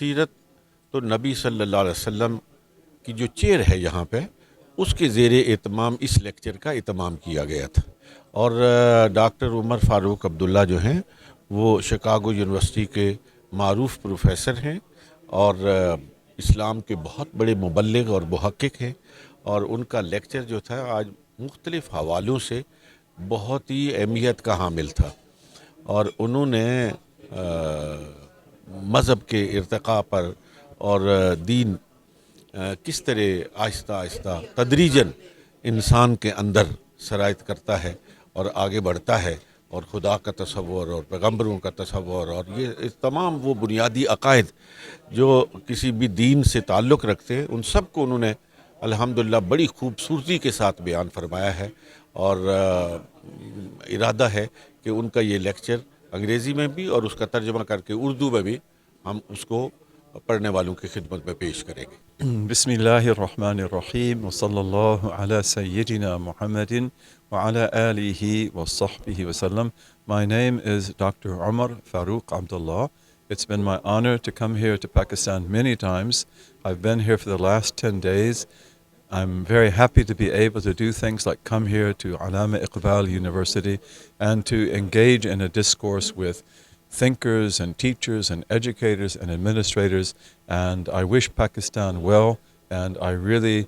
سیرت-ال-نبی صلی اللہ علیہ وسلم کی جو چیئر ہے یہاں پہ، اس کے زیر اہتمام اس لیکچر کا اہتمام کیا گیا تھا، اور ڈاکٹر عمر فاروق عبداللہ جو ہیں وہ شکاگو یونیورسٹی کے معروف پروفیسر ہیں اور اسلام کے بہت بڑے مبلغ اور محقق ہیں، اور ان کا لیکچر جو تھا آج مختلف حوالوں سے بہت ہی اہمیت کا حامل تھا، اور انہوں نے مذہب کے ارتقاء پر اور دین کس طرح آہستہ آہستہ تدریجاً انسان کے اندر سرایت کرتا ہے اور آگے بڑھتا ہے، اور خدا کا تصور اور پیغمبروں کا تصور اور یہ تمام وہ بنیادی عقائد جو کسی بھی دین سے تعلق رکھتے ہیں، ان سب کو انہوں نے الحمدللہ بڑی خوبصورتی کے ساتھ بیان فرمایا ہے، اور ارادہ ہے کہ ان کا یہ لیکچر انگریزی میں بھی اور اس کا ترجمہ کر کے اردو میں بھی ہم اس کو پڑھنے والوں کی خدمت میں پیش کریں گے۔ بسم اللہ الرحمن الرحیم وصلی اللہ علی سیدنا محمد وعلی آلہ وصحبہ وسلم۔ My name is Dr. Umar Farooq Abdullah. It's been my honor to come here to Pakistan many times. I've been here for the last 10 days. I'm very happy to be able to do things like come here to Allama Iqbal University and to engage in a discourse with thinkers and teachers and educators and administrators, and I wish Pakistan well, and I really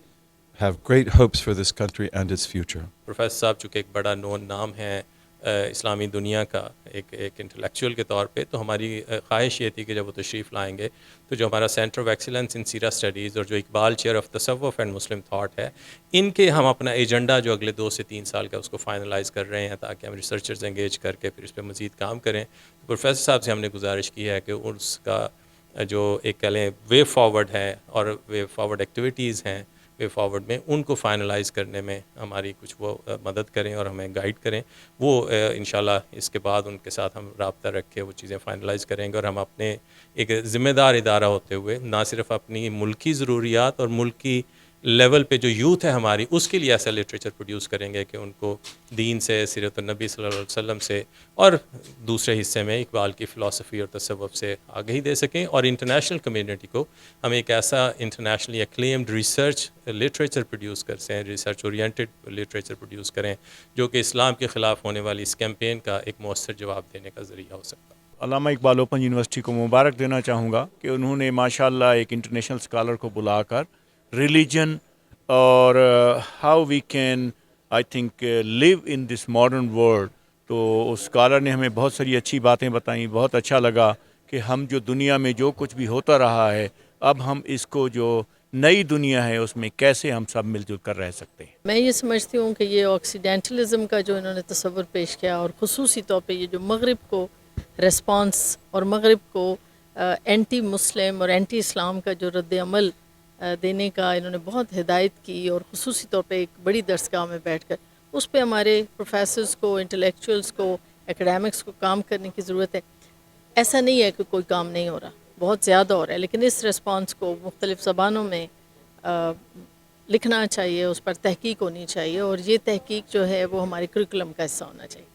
have great hopes for this country and its future. Professor صاحب چونکہ ایک بڑا نون نام ہے اسلامی دنیا کا ایک انٹلیکچوئل کے طور پہ، تو ہماری خواہش یہ تھی کہ جب وہ تشریف لائیں گے تو جو ہمارا سینٹر آف ایکسیلنس ان سیرت اسٹڈیز اور جو اقبال چیئر آف تصوف اینڈ مسلم تھاٹ ہے، ان کے ہم اپنا ایجنڈا جو اگلے 2 سے 3 سال کا اس کو فائنلائز کر رہے ہیں، تاکہ ہم ریسرچرز انگیج کر کے پھر اس پہ مزید کام کریں۔ پروفیسر صاحب سے ہم نے گزارش کی ہے کہ اس کا جو ایک کہہ لیں وے فارورڈ ہے اور وے فارورڈ ایکٹیویٹیز ہیں، وے فارورڈ میں ان کو فائنلائز کرنے میں ہماری کچھ وہ مدد کریں اور ہمیں گائیڈ کریں۔ وہ انشاءاللہ اس کے بعد ان کے ساتھ ہم رابطہ رکھ کے وہ چیزیں فائنلائز کریں گے، اور ہم اپنے ایک ذمہ دار ادارہ ہوتے ہوئے نہ صرف اپنی ملکی ضروریات اور ملکی لیول پہ جو یوتھ ہے ہماری، اس کے لیے ایسا لٹریچر پروڈیوس کریں گے کہ ان کو دین سے، سیرت-ال-نبی صلی اللہ علیہ وسلم سے، اور دوسرے حصے میں اقبال کی فلسفی اور تصوف سے آگہی دے سکیں، اور انٹرنیشنل کمیونٹی کو ہم ایک ایسا انٹرنیشنلی ایکلیمڈ ریسرچ لٹریچر پروڈیوس کر سکیں، ریسرچ اورینٹڈ لٹریچر پروڈیوس کریں، جو کہ اسلام کے خلاف ہونے والی اس کیمپین کا ایک مؤثر جواب دینے کا ذریعہ ہو سکتا ہے۔ علامہ اقبال اوپن یونیورسٹی کو مبارک دینا چاہوں گا کہ انہوں نے ماشاءاللہ ایک انٹرنیشنل اسکالر کو بلا کر ریلیجن اور how we can I think live in this modern world, تو اس اسکالر نے ہمیں بہت ساری اچھی باتیں بتائیں۔ بہت اچھا لگا کہ ہم جو دنیا میں جو کچھ بھی ہوتا رہا ہے، اب ہم اس کو جو نئی دنیا ہے اس میں کیسے ہم سب مل جل کر رہ سکتے ہیں۔ میں یہ سمجھتی ہوں کہ یہ آکسیڈینٹلزم کا جو انہوں نے تصور پیش کیا، اور خصوصی طور پہ یہ جو مغرب کو ریسپانس اور مغرب کو اینٹی مسلم اور اینٹی اسلام کا جو رد عمل دینے کا انہوں نے بہت ہدایت کی، اور خصوصی طور پہ ایک بڑی درسگاہ میں بیٹھ کر اس پہ ہمارے پروفیسرز کو، انٹلیکچوئلس کو، اکیڈیمکس کو کام کرنے کی ضرورت ہے۔ ایسا نہیں ہے کہ کوئی کام نہیں ہو رہا، بہت زیادہ ہو رہا ہے، لیکن اس ریسپانس کو مختلف زبانوں میں لکھنا چاہیے، اس پر تحقیق ہونی چاہیے، اور یہ تحقیق جو ہے وہ ہمارے کریکولم کا حصہ ہونا چاہیے۔